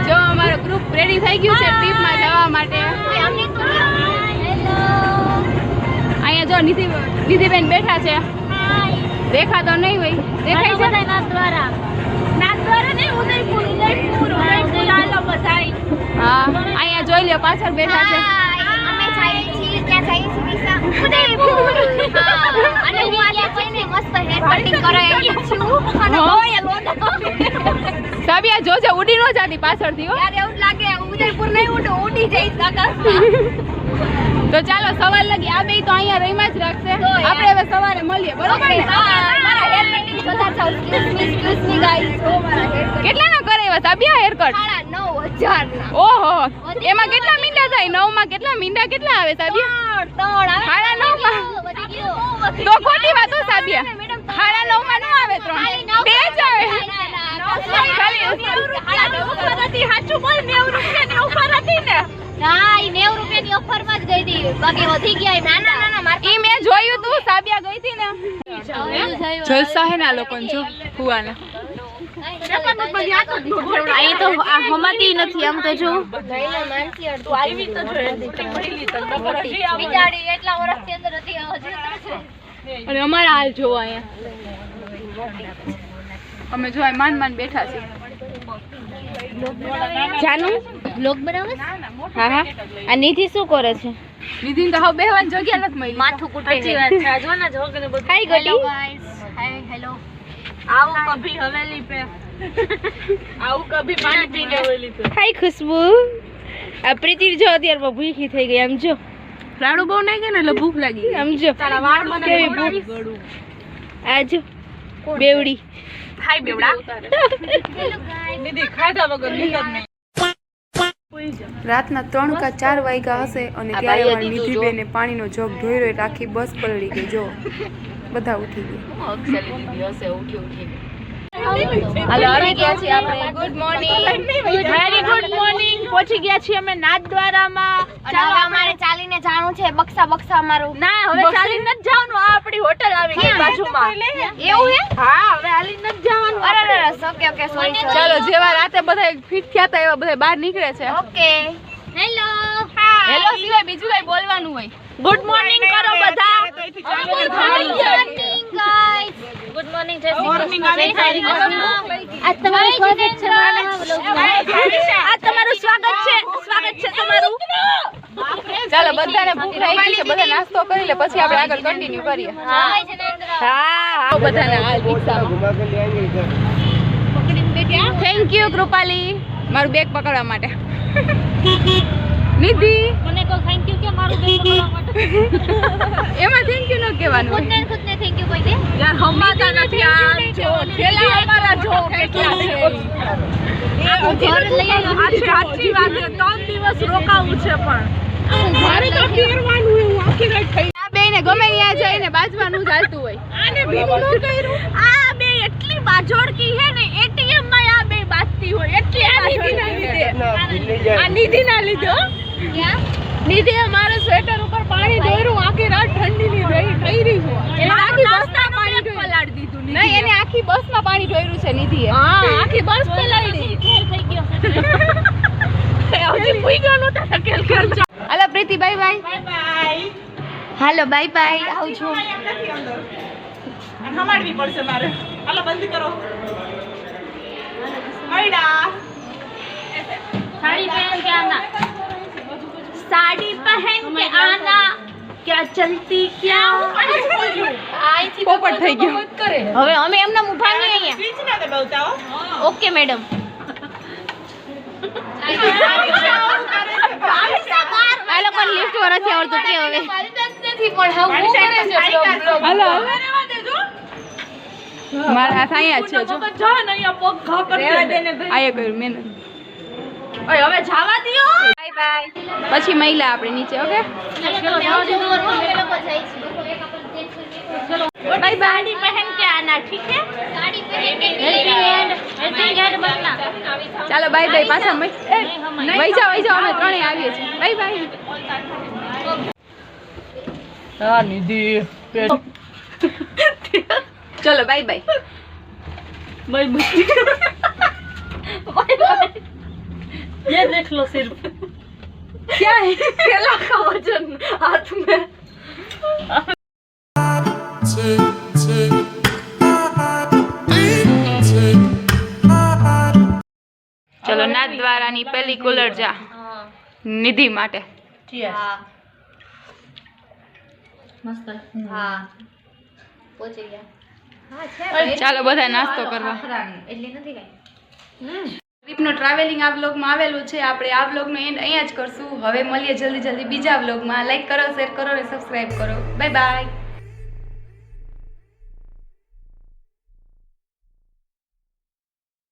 જો અમારો group ready થઈ ગયું છે ટ્રીપમાં જવા માટે. અહીંયા જો નિધિબેન બેઠા છે. દેખાતો નહીં હોય. દેખાય છે હા અહીંયા જોઈ લ્યો પાછળ બેઠા છે. સાબિયા જોજે ઉડી નો જાતી પાછળથી હો. યાર એવું લાગે ઉદયપુર નહીં ઉડી જઈશ આકાશમાં. તો ચાલો સવાર લગી આ બે તો અહીંયા રહીમાં જ રાખશે. આપણે હવે સવારે મળીએ બરોબર ને? કેટલાના કરાવ્યા સાબિયા હેરકટ? 9,000 ના. ઓહો એમાં કેટલા મીંડા થાય? 9 માં કેટલા મીંડા કેટલા આવે સાબિયા? 9.5 માં. તો ખોટી વાત હો સાબિયા. 9.5 માં ન આવે 3 બે જ આવે. સાચું બોલ 90 રૂપિયાની ઓફર હતી ને? ના ઈ 90 રૂપિયાની ઓફર માં જ ગઈ હતી. બાકી વધી ગયા. ના ઈ મેં જોયું તું સાબિયા ગઈ હતી ને. જલસા હે ના લોકોને જો ફુવાના. અહીં તો હમાતી નથી આમ તો જો. અને અમારા હાલ જોવો અહીંયા અમે જો માન બેઠા છીએ. જાનું બ્લોગ બનાવે? હા હા. આ નિધિ શું કરે છે? નિધિ તો હવે બેહવાની જગ્યા નથી મળી. માથું કૂટે છે. સાચી વાત છે. જો ના જોગને બધું. હાય ગલી ગાઈસ. Hi hello. आओ कभी हवेली पे आओ कभी पानी पीने हवेली पे. हाय खुशबू. આ પ્રીતિ જો અત્યારે ભૂખી થઈ ગઈ આમ જો. લાડુ બહુ નાઈ ગયા ને એટલે ભૂખ લાગી આમ જો. તારા વાળ મને કેવી ભૂખ. આ જો બેવડી. હાય બેવડા. નિધિ ખાધા વગર નીકળ નહીં. રાતના 3 કે 4 વાગ્યા હશે અને ત્યારે અમારી નિધિબેને પાણીનો જોગ ઢોર્યો રાખી બસ પલળી ગઈ. જો બધા ઉઠી ગયા. હાલો આવી ગયા છીએ આપણે. Good morning. Very good morning. પહોંચી ગયા છીએ અમે નાથદ્વારામાં. ચાલો અમારે ચાલીને જાણું છે. બક્સા અમારું. ના હવે ચાલીને નથી જવાનું. આ આપણી હોટલ આવી ગઈ બાજુમાં. એવું હે? હા હવે ચાલીને નથી જવાનું. અરે ઓકે સોરી. ચાલો જેવા રાતે બધા ફિટ થયા હતા એવા બધા બહાર નીકળે છે. Okay hello. હેલો સિવાય બીજું કઈ બોલવાનું હોય? ગુડ મોર્નિંગ કરો બધા. Good morning guys. Good morning જય શ્રી કૃષ્ણ. આ તમારું સ્વાગત છે. આ તમારું સ્વાગત છે. સ્વાગત છે તમારું. ચાલો બધાને ભૂખ લાગી છે. બધા નાસ્તો કરી લે પછી આપણે આગળ કન્ટિન્યુ કરીએ. હા બધાને હાલ રિક્ષામાં. થેન્ક યુ કૃપાલી મારું બેગ પકડવા માટે. નિધિ મને કહો થેન્ક યુ કે મારું બેગ પકડવા માટે. એમાં થેન્ક યુ ન કહેવાનું. ખુદને થેન્ક યુ કહી દે. યાર હમાતા નથી આ જો થેલા અમારા જો કેટલા છે. આ ઘર લઈ આવ્યો. સાચી વાત છે. 3 દિવસ રોકાવું છે પણ ઘરે તો ફેરવાનું એવું આખી રાત થઈ. આ બેને ગમે ત્યાં જઈને બાજવાનું ચાલતું હોય. આને ભીનું ન કર્યું. આ બે એટલી બાજોડકી છે ને એટીએમ માં આ બે બાજતી હોય. એટલી આ નિધિ ના લીધો. નિધિ અમારે સ્વેટર ઉપર પાણી ઢોર્યું. આખી રાત ઠંડી ની થઈ રહી છે. એને આખી બસમાં પાણી પલાળી દીધું. નહીં એને આખી બસમાં પાણી ઢોર્યું છે નિધિએ. હા આખી બસ પલાળી થઈ ગયો. હજી પૂઈ ગયો નતો ધકેલ કરજો. હાલો પ્રીતિ બાય બાય. બાય હાલો બાય બાય. આવજો. હમાડવી પડશે મારે. હાલો બંધ કરો. આઈડા साड़ी पहन के आना. साड़ी पहन के आना. क्या चलती क्या પોપટ થઈ ગયો. હવે અમે એમના ઊભા નહીં અહીંયા. સ્વિચ ના દબાવતા હો. Okay madam. આ લોકો લિફ્ટ વરસી આવડતું કે હવે નથી પણ હવે હું કરે છે. હાલો હવે રેવા દેજો. મારા હાથ અહીંયા છે જો. જો ને અહીંયા પગ ઘા કરી દે ને ભાઈ. આયા કર્યું મેં. ઓય હવે જવા દિયો. Bye bye. પછી મહિલા આપણે નીચે ઓકે. बाय साड़ी पहन के आना ठीक है. साड़ी पहन के हेड बनना. चलो बाय बाय. पाछा वही जाओ અમે ત્રણે આવીએ છીએ. Bye bye. હા નિધિ ચલો બાય બાય. Bye by. देख लो सिर्फ क्या है केला का वजन हाथ में चलो नाथ द्वारानी पहली कूलर जा निधि माटे ચાલો બધા નાસ્તો કરવા ટ્રીપનો ટ્રાવેલિંગ આ વ્લોગમાં આવેલું છે. આપણે આ વ્લોગનો એન્ડ અહીંયા જ કરશું. હવે મળીએ જલ્દી બીજા વ્લોગમાં. લાઈક કરો, શેર કરો અને સબસ્ક્રાઈબ કરો. Bye bye.